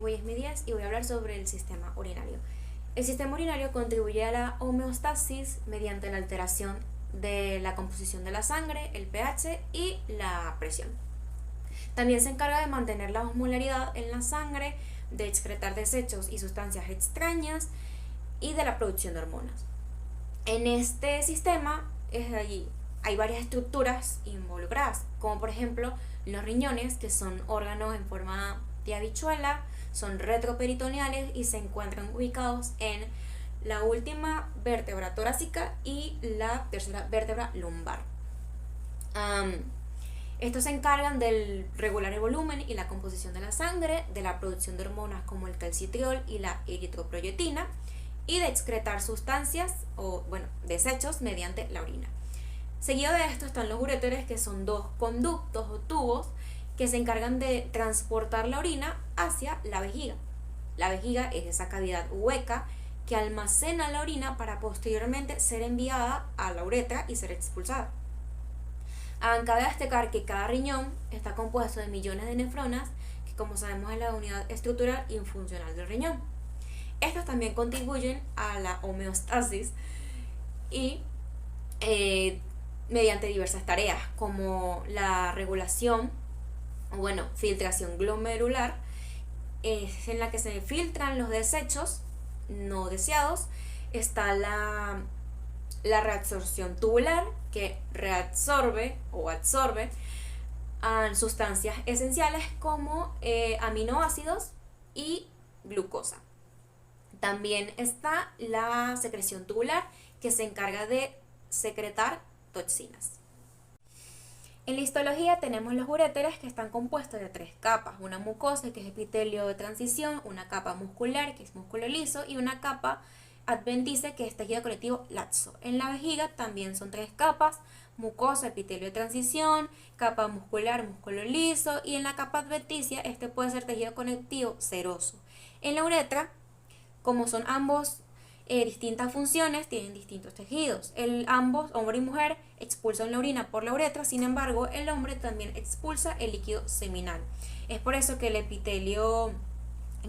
Hoy es mi 10 y voy a hablar sobre el sistema urinario. El sistema urinario contribuye a la homeostasis mediante la alteración de la composición de la sangre, el pH y la presión. También se encarga de mantener la osmolaridad en la sangre, de excretar desechos y sustancias extrañas y de la producción de hormonas. En este sistema hay varias estructuras involucradas, como por ejemplo los riñones, que son órganos en forma de habichuela, son retroperitoneales y se encuentran ubicados en la última vértebra torácica y la tercera vértebra lumbar. Estos se encargan de regular el volumen y la composición de la sangre, de la producción de hormonas como el calcitriol y la eritroproyetina, y de excretar sustancias desechos mediante la orina. Seguido de esto están los uréteres, que son dos conductos o tubos que se encargan de transportar la orina hacia la vejiga. La vejiga es esa cavidad hueca que almacena la orina para posteriormente ser enviada a la uretra y ser expulsada. Cabe destacar que cada riñón está compuesto de millones de nefronas, que como sabemos es la unidad estructural y funcional del riñón. Estos también contribuyen a la homeostasis y mediante diversas tareas como la regulación, filtración glomerular, en la que se filtran los desechos no deseados. Está la reabsorción tubular, que reabsorbe o absorbe sustancias esenciales como aminoácidos y glucosa. También está la secreción tubular, que se encarga de secretar toxinas. En la histología tenemos los uréteres, que están compuestos de tres capas: una mucosa, que es epitelio de transición, una capa muscular, que es músculo liso, y una capa adventicia, que es tejido conectivo laxo. En la vejiga también son tres capas: mucosa, epitelio de transición, capa muscular, músculo liso, y en la capa adventicia puede ser tejido conectivo seroso. En la uretra, como son ambos distintas funciones, tienen distintos tejidos. Ambos, hombre y mujer, expulsan la orina por la uretra. Sin embargo, el hombre también expulsa el líquido seminal. Es por eso que el epitelio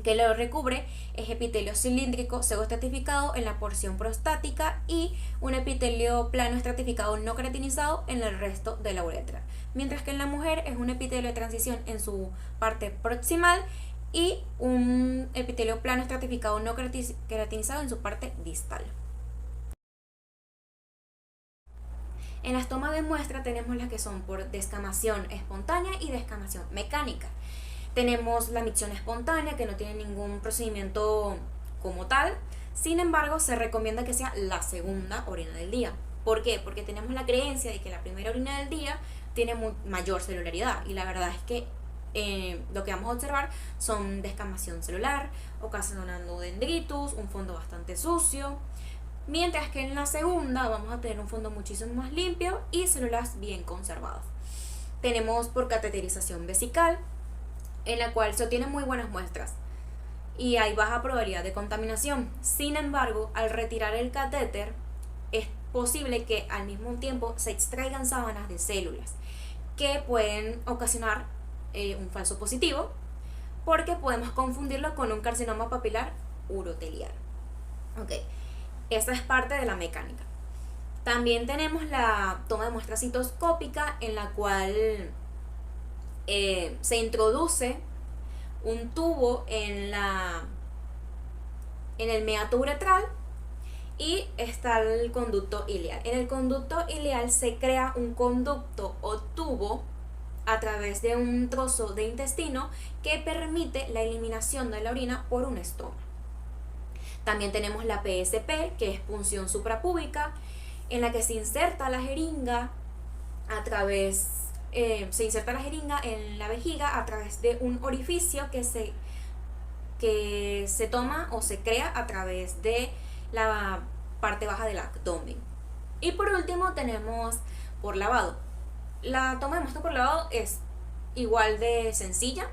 que lo recubre es epitelio cilíndrico pseudoestratificado en la porción prostática y un epitelio plano estratificado no queratinizado en el resto de la uretra, mientras que en la mujer es un epitelio de transición en su parte proximal y un epitelio plano estratificado no queratinizado en su parte distal. En las tomas de muestra tenemos las que son por descamación espontánea y descamación mecánica. Tenemos la micción espontánea, que no tiene ningún procedimiento como tal. Sin embargo, se recomienda que sea la segunda orina del día. ¿Por qué? Porque tenemos la creencia de que la primera orina del día tiene mayor celularidad, y la verdad es que lo que vamos a observar son descamación celular, ocasionando dendritus, un fondo bastante sucio, mientras que en la segunda vamos a tener un fondo muchísimo más limpio y células bien conservadas. Tenemos por cateterización vesical, en la cual se obtienen muy buenas muestras y hay baja probabilidad de contaminación. Sin embargo, al retirar el catéter, es posible que al mismo tiempo se extraigan sábanas de células que pueden ocasionar un falso positivo, porque podemos confundirlo con un carcinoma papilar urotelial. Esa es parte de la mecánica. También tenemos la toma de muestra citoscópica, en la cual se introduce un tubo en el meato uretral y está el conducto ileal. En el conducto ileal se crea un conducto o tubo a través de un trozo de intestino que permite la eliminación de la orina por un estoma. También tenemos la PSP, que es punción suprapúbica, en la que se inserta la jeringa en la vejiga a través de un orificio que se toma o se crea a través de la parte baja del abdomen. Y por último tenemos por lavado. La toma de muestra por lavado es igual de sencilla.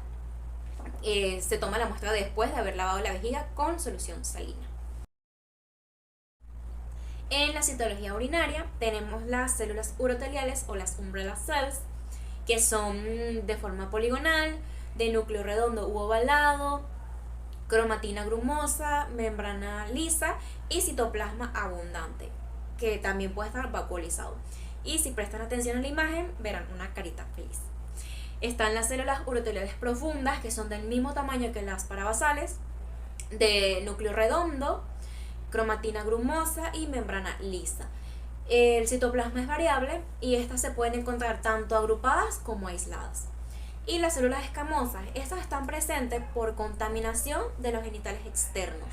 Se toma la muestra después de haber lavado la vejiga con solución salina. En la citología urinaria tenemos las células uroteliales o las umbrella cells, que son de forma poligonal, de núcleo redondo u ovalado, cromatina grumosa, membrana lisa y citoplasma abundante, que también puede estar vacuolizado. Y si prestan atención a la imagen, verán una carita feliz. Están las células uroteliales profundas, que son del mismo tamaño que las parabasales, de núcleo redondo, cromatina grumosa y membrana lisa. El citoplasma es variable y estas se pueden encontrar tanto agrupadas como aisladas. Y las células escamosas, estas están presentes por contaminación de los genitales externos.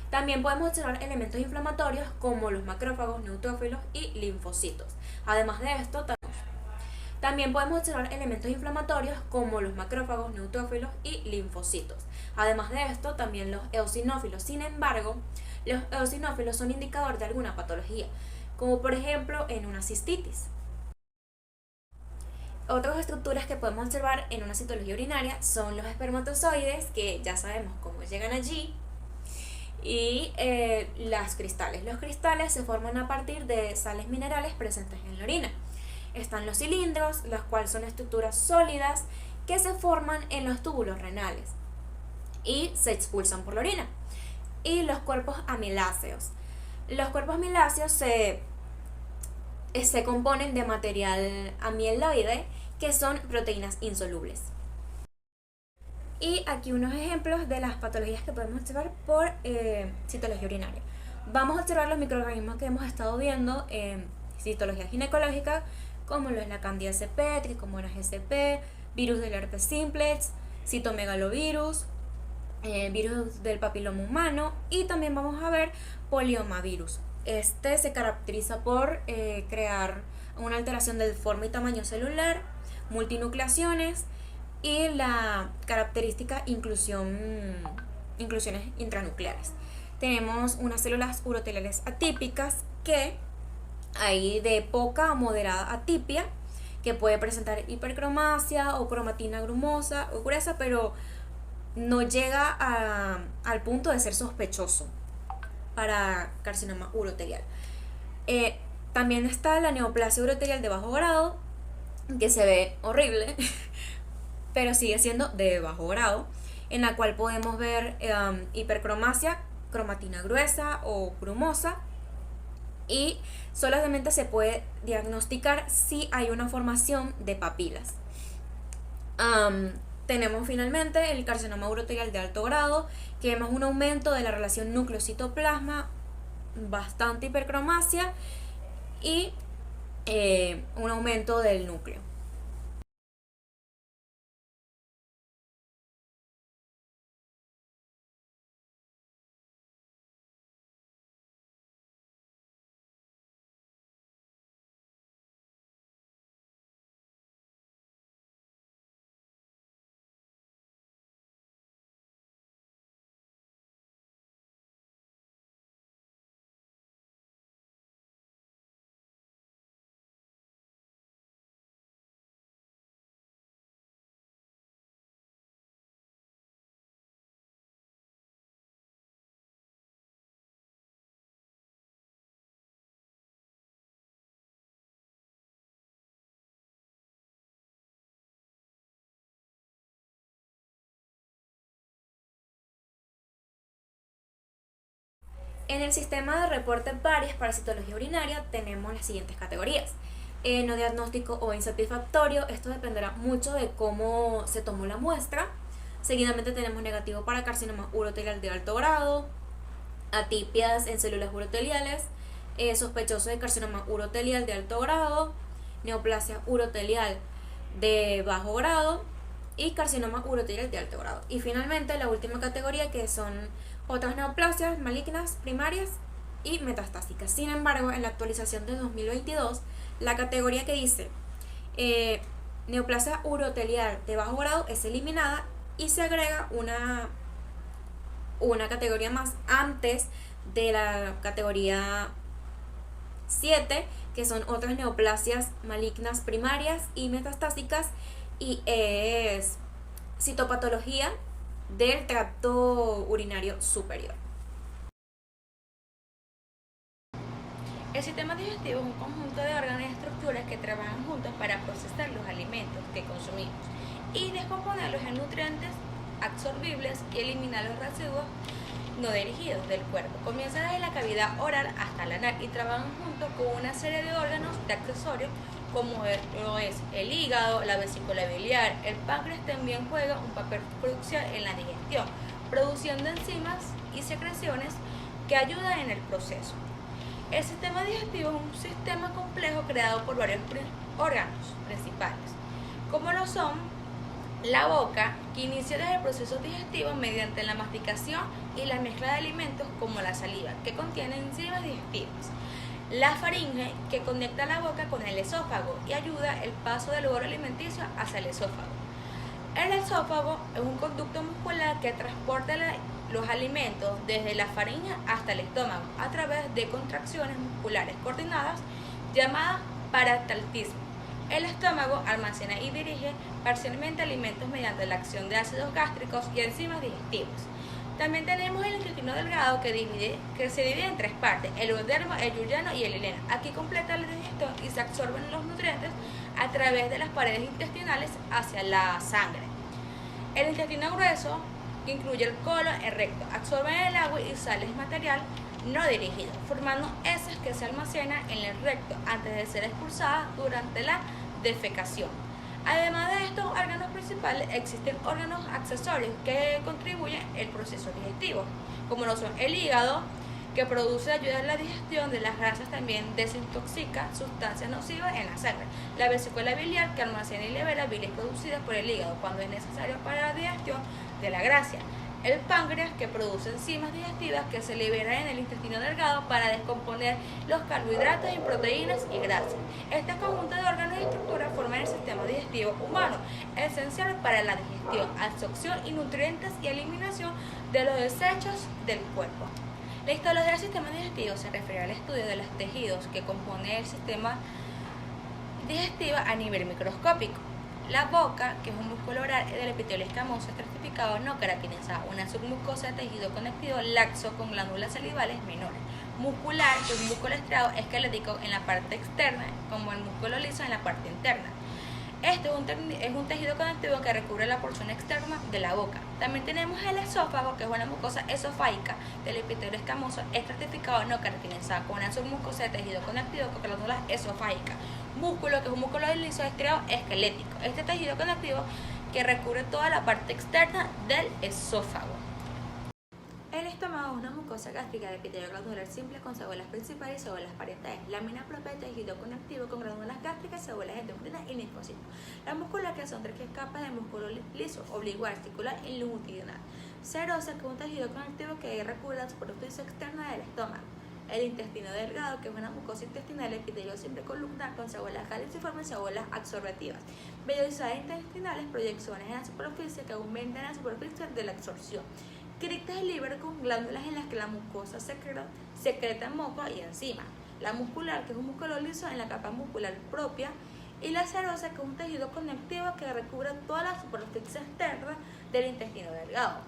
También podemos observar elementos inflamatorios como los macrófagos, neutrófilos y linfocitos. Además de esto, también podemos observar elementos inflamatorios como los macrófagos, neutrófilos y linfocitos. Además de esto, también los eosinófilos. Sin embargo, los eosinófilos son indicador de alguna patología, como por ejemplo en una cistitis. Otras estructuras que podemos observar en una citología urinaria son los espermatozoides, que ya sabemos cómo llegan allí, y las cristales. Los cristales se forman a partir de sales minerales presentes en la orina. Están los cilindros, los cuales son estructuras sólidas que se forman en los túbulos renales y se expulsan por la orina. Y los cuerpos amiláceos. Los cuerpos amiláceos se componen de material amiloide, que son proteínas insolubles. Y aquí unos ejemplos de las patologías que podemos observar por citología urinaria. Vamos a observar los microorganismos que hemos estado viendo en citología ginecológica, como lo es la Candida albicans, como la GCP, virus del herpes simplex, citomegalovirus, virus del papiloma humano, y también vamos a ver poliomavirus. Este se caracteriza por crear una alteración de forma y tamaño celular, multinucleaciones y la característica inclusiones intranucleares. Tenemos unas células uroteliales atípicas que hay de poca a moderada atipia, que puede presentar hipercromasia o cromatina grumosa o gruesa, pero no llega al punto de ser sospechoso para carcinoma urotelial. También está la neoplasia urotelial de bajo grado, que se ve horrible, pero sigue siendo de bajo grado, en la cual podemos ver hipercromasia, cromatina gruesa o grumosa, y solamente se puede diagnosticar si hay una formación de papilas. Tenemos finalmente el carcinoma urotelial de alto grado, que vemos un aumento de la relación núcleo-citoplasma, bastante hipercromasia y un aumento del núcleo. En el sistema de reporte varias para citología urinaria tenemos las siguientes categorías. No diagnóstico o insatisfactorio, esto dependerá mucho de cómo se tomó la muestra. Seguidamente tenemos negativo para carcinoma urotelial de alto grado, atipias en células uroteliales, sospechoso de carcinoma urotelial de alto grado, neoplasia urotelial de bajo grado y carcinoma urotelial de alto grado. Y finalmente la última categoría, que son otras neoplasias malignas primarias y metastásicas. Sin embargo, en la actualización de 2022, la categoría que dice neoplasia urotelial de bajo grado es eliminada y se agrega una categoría más antes de la categoría 7, que son otras neoplasias malignas primarias y metastásicas, y es citopatología del tracto urinario superior. El sistema digestivo es un conjunto de órganos y estructuras que trabajan juntos para procesar los alimentos que consumimos y descomponerlos en nutrientes absorbibles y eliminar los residuos no dirigidos del cuerpo. Comienza desde la cavidad oral hasta la nariz y trabajan junto con una serie de órganos de accesorios como lo es el hígado, la vesícula biliar. El páncreas también juega un papel crucial en la digestión, produciendo enzimas y secreciones que ayudan en el proceso. El sistema digestivo es un sistema complejo creado por varios órganos principales, como lo son la boca, que inicia desde el proceso digestivo mediante la masticación y la mezcla de alimentos como la saliva, que contiene enzimas digestivas. La faringe, que conecta la boca con el esófago y ayuda el paso del bolo alimenticio hacia el esófago. El esófago es un conducto muscular que transporta los alimentos desde la faringe hasta el estómago a través de contracciones musculares coordinadas llamadas peristaltismo. El estómago almacena y dirige parcialmente alimentos mediante la acción de ácidos gástricos y enzimas digestivos. También tenemos el intestino delgado que se divide en tres partes: el duodeno, el duodeno y el ileno. Aquí completa la digestión y se absorben los nutrientes a través de las paredes intestinales hacia la sangre. El intestino grueso, que incluye el colon, el recto, absorben el agua y sales material no dirigido, formando heces que se almacenan en el recto antes de ser expulsadas durante la defecación. Además de estos órganos principales, existen órganos accesorios que contribuyen al proceso digestivo, como lo son el hígado, que produce ayuda en la digestión de las grasas, también desintoxica sustancias nocivas en la sangre. La vesícula biliar, que almacena y libera bilis producidas por el hígado cuando es necesario para la digestión de la grasa. El páncreas, que produce enzimas digestivas que se liberan en el intestino delgado para descomponer los carbohidratos en proteínas y grasas. Este conjunto de órganos y estructuras forman el sistema digestivo humano, esencial para la digestión, absorción y nutrientes y eliminación de los desechos del cuerpo. La histología del sistema digestivo se refiere al estudio de los tejidos que componen el sistema digestivo a nivel microscópico. La boca, que es un músculo oral del epitelio escamoso estratificado no queratinizado, una submucosa de tejido conectivo laxo con glándulas salivales menores. Muscular, que es un músculo estriado esquelético en la parte externa, como el músculo liso en la parte interna. Este es un tejido conectivo que recubre la porción externa de la boca. También tenemos el esófago, que es una mucosa esofágica del epitelio escamoso estratificado no queratinizado, con una submucosa de tejido conectivo con glándulas esofágicas. Músculo, que es un músculo liso estriado esquelético. Este tejido conectivo que recubre toda la parte externa del esófago. El estómago es una mucosa gástrica de epitelio glandular simple con células principales y células parietales. Lámina propia de tejido conectivo con glándulas gástricas, células endocrinas y linfocitos. La muscular, que son tres capas de músculo liso, oblicuo, articular y longitudinal. Serosa, que es un tejido conectivo que recubre la superficie externa del estómago. El intestino delgado, que es una mucosa intestinal, epitelio simple columnar con células caliciformes y células absorbativas. Vellosidades intestinales, proyecciones en la superficie que aumentan la superficie de la absorción. Criptas del líber con glándulas en las que la mucosa secreta moco y enzimas. La muscular, que es un músculo liso en la capa muscular propia. Y la serosa, que es un tejido conectivo que recubre toda la superficie externa del intestino delgado.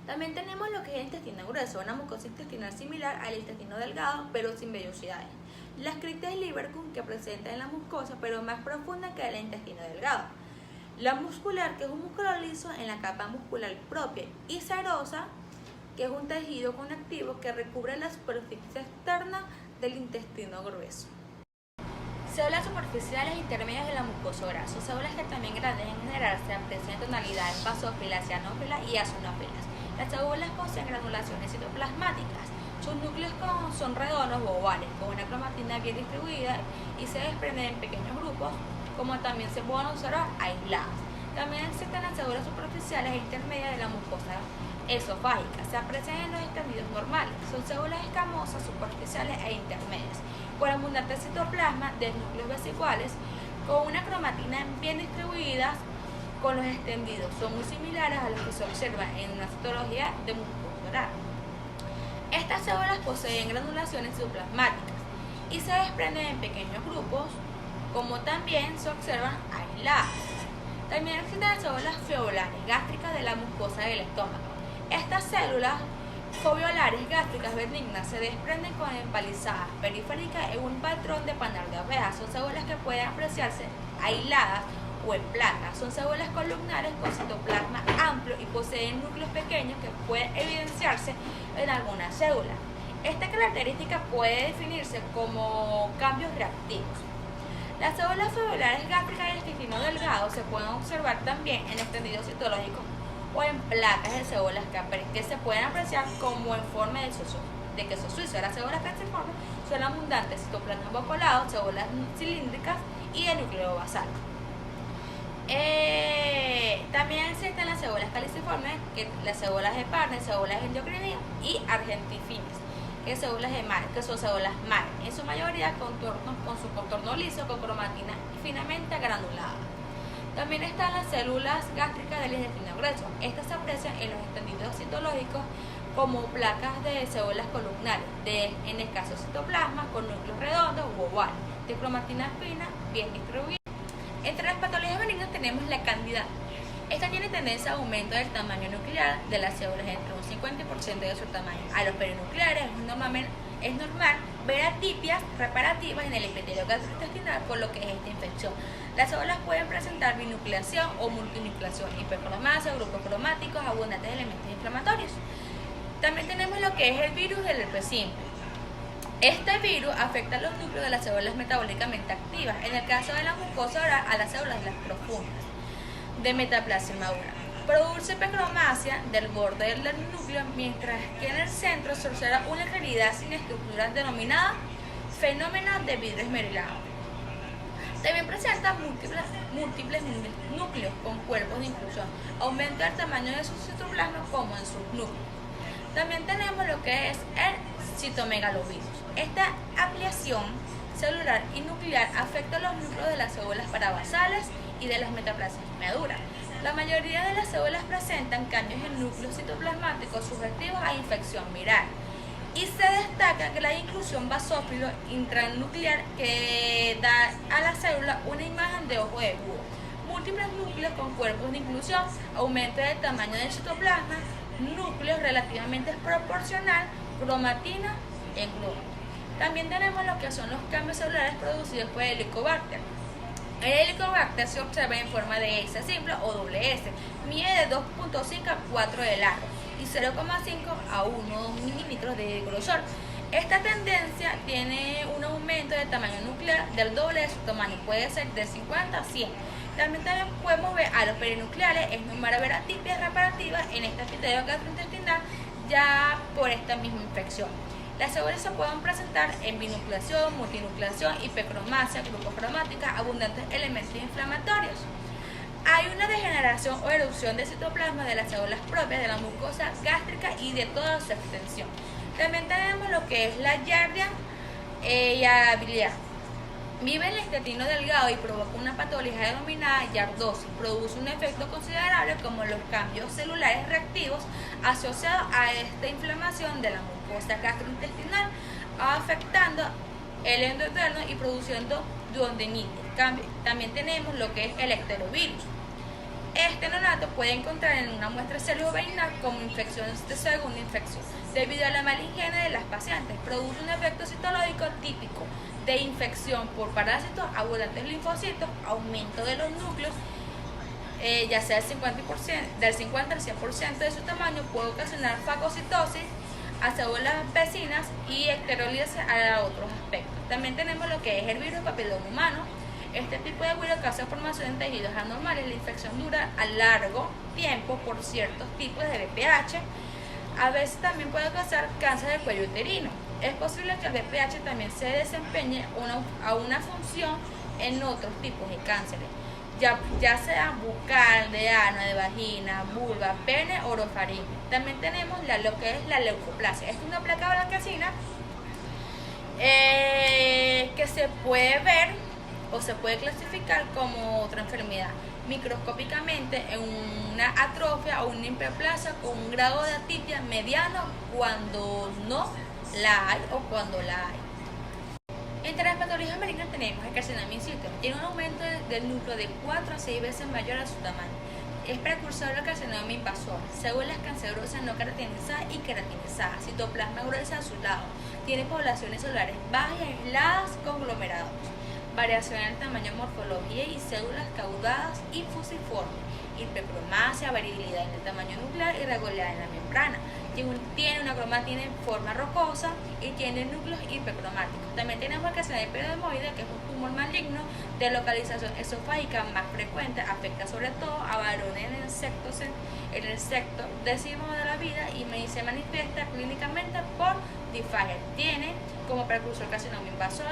También tenemos lo que es el intestino grueso, una mucosa intestinal similar al intestino delgado, pero sin vellosidades. Las criptas del Lieberkühn, que presenta en la mucosa, pero más profunda que el intestino delgado. La muscular, que es un músculo liso en la capa muscular propia. Y serosa, que es un tejido conectivo que recubre la superficie externa del intestino grueso. Células superficiales intermedias de la mucosa graso, células que también grandes en general se aprecian en tonalidades basófilas, cianófilas y eosinófilas. Las células poseen granulaciones citoplasmáticas. Sus núcleos son redondos o ovales, con una cromatina bien distribuida y se desprenden en pequeños grupos, como también se pueden observar aisladas. También existen las células superficiales e intermedias de la mucosa esofágica. Se aprecian en los extendidos normales. Son células escamosas, superficiales e intermedias, con abundante citoplasma de núcleos vesiculares, con una cromatina bien distribuidas con los extendidos. Son muy similares a los que se observan en una citología de mucosa oral. Estas células poseen granulaciones citoplasmáticas y se desprenden en pequeños grupos, como también se observan aisladas. También existen las células foveolares gástricas de la mucosa del estómago. Estas células foveolares gástricas benignas se desprenden con empalizadas periféricas en un patrón de panal de abejas. Son células que pueden apreciarse aisladas o en placas. Son células columnares con citoplasma amplio y poseen núcleos pequeños que pueden evidenciarse en algunas células. Esta característica puede definirse como cambios reactivos. Las células fibulares gástricas del intestino delgado se pueden observar también en extendidos citológicos o en placas de células que se pueden apreciar como en forma de queso suizo. Las células calciformes son abundantes citoplasma vacuolado, células cilíndricas y de núcleo basal. También existen las células caliciformes, las células de Parner, células endocrininas y argentifinas, que células de mar, que son células mar, en su mayoría con su contorno liso, con cromatina finamente granulada. También están las células gástricas del intestino grueso. Estas se aprecian en los extendidos citológicos como placas de células columnares, en escaso citoplasma, con núcleos redondos u ovales, de cromatina fina, bien distribuida. Entre las patologías benignas tenemos la candida. Esta tiene tendencia a aumento del tamaño nuclear de las células entre un 50% de su tamaño. A los perinucleares es normal ver atipias reparativas en el epitelio gastrointestinal por lo que es esta infección. Las células pueden presentar binucleación o multinucleación, hipercromasia, grupos cromáticos, abundantes elementos inflamatorios. También tenemos lo que es el virus del herpes simple. Este virus afecta a los núcleos de las células metabólicamente activas. En el caso de la mucosa oral, a las células de las profundas de metaplasia madura. Produce hipercromasia del borde del núcleo, mientras que en el centro se observa una claridad sin estructuras denominada fenómeno de vidrio esmerilado. También presenta múltiples núcleos con cuerpos de inclusión, aumenta el tamaño de sus citoplasmas como en sus núcleos. También tenemos lo que es el citomegalovirus. Esta ampliación celular y nuclear afecta a los núcleos de las células parabasales y de las metaplasias maduras. La mayoría de las células presentan cambios en núcleos citoplasmáticos sujetivos a infección viral. Y se destaca que la inclusión basófilo intranuclear que da a la célula una imagen de ojo de búho. Múltiples núcleos con cuerpos de inclusión, aumento del tamaño del citoplasma, núcleos relativamente proporcional, cromatina en grupo. También tenemos lo que son los cambios celulares producidos por el Helicobacter. El Helicobacter se observa en forma de S simple o doble S, mide de 2.5 a 4 de largo y 0,5 a 1 milímetros de grosor. Esta tendencia tiene un aumento de tamaño nuclear del doble de su tamaño, puede ser de 50 a 100. También podemos ver a los perinucleares, es normal ver atipias reparativas en este epitelio gastrointestinal ya por esta misma infección. Las células se pueden presentar en binucleación, multinucleación, hipercromasia, grupos cromáticas, abundantes elementos inflamatorios. Hay una degeneración o erupción de citoplasma de las células propias de la mucosa gástrica y de toda su extensión. También tenemos lo que es la Yardia biliar. Vive en el intestino delgado y provoca una patología denominada yardosis. Produce un efecto considerable como los cambios celulares reactivos asociados a esta inflamación de la mucosa gastrointestinal, afectando el endodermo y produciendo duodenitis. También tenemos lo que es el ecterovirus. Este neonato puede encontrar en una muestra celular como infección de segunda infección. Debido a la mala higiene de las pacientes, produce un efecto citológico típico de infección por parásitos, abundantes linfocitos, aumento de los núcleos, ya sea del 50 al 100% de su tamaño, puede ocasionar fagocitosis a células vecinas y ecterólisis a otros aspectos. También tenemos lo que es el virus papiloma humano. Este tipo de virus causa formación en tejidos anormales. La infección dura a largo tiempo por ciertos tipos de VPH. A veces también puede causar cáncer del cuello uterino. Es posible que el VPH también se desempeñe a una función en otros tipos de cánceres, ya sea bucal, de ano, de vagina, vulva, pene o orofaringe. También tenemos lo que es la leucoplasia. Esta es una placa blanquecina que se puede ver o se puede clasificar como otra enfermedad microscópicamente en una atrofia o una hiperplasia con un grado de atipia mediano cuando no la hay o cuando la hay. Entre las patologías malignas tenemos el carcinoma in situ. Tiene un aumento del núcleo de 4 a 6 veces mayor a su tamaño. Es precursor del carcinoma invasor. Células cancerosas no queratinizadas y queratinizadas. Citoplasma grueso a su lado. Tiene poblaciones celulares bajas y aisladas conglomerados. variación en el tamaño, morfología y células caudadas y fusiformes, hipercromasia, variabilidad en el tamaño nuclear, irregularidad en la membrana. Tiene una croma, tiene forma rocosa y tiene núcleos hipercromáticos. También tenemos el carcinoma hiperedemoide, que es un tumor maligno de localización esofágica más frecuente, afecta sobre todo a varones en el sexto décimo de la vida y se manifiesta clínicamente por disfagia. Tiene como precursor carcinoma invasor.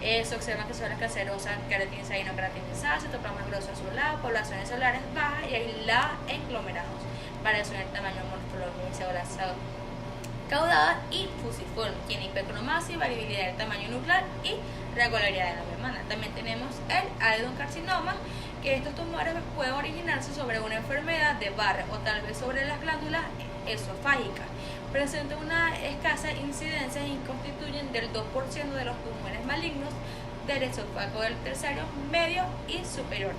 Se observa que son las cancerosas, queratinizada y no queratinizada, citoplasma grosso azulado, poblaciones celulares bajas y aisladas en conglomerados, variación en el tamaño, morfología y células caudadas y fusiforme. Tiene hipercromasia y variabilidad en el tamaño nuclear y regularidad en la membrana. También tenemos el adenocarcinoma, que estos tumores pueden originarse sobre una enfermedad de Barrett o tal vez sobre las glándulas esofágicas. Presentan una escasa incidencia y constituyen del 2% de los tumores malignos del esófago del tercero, medio y superior.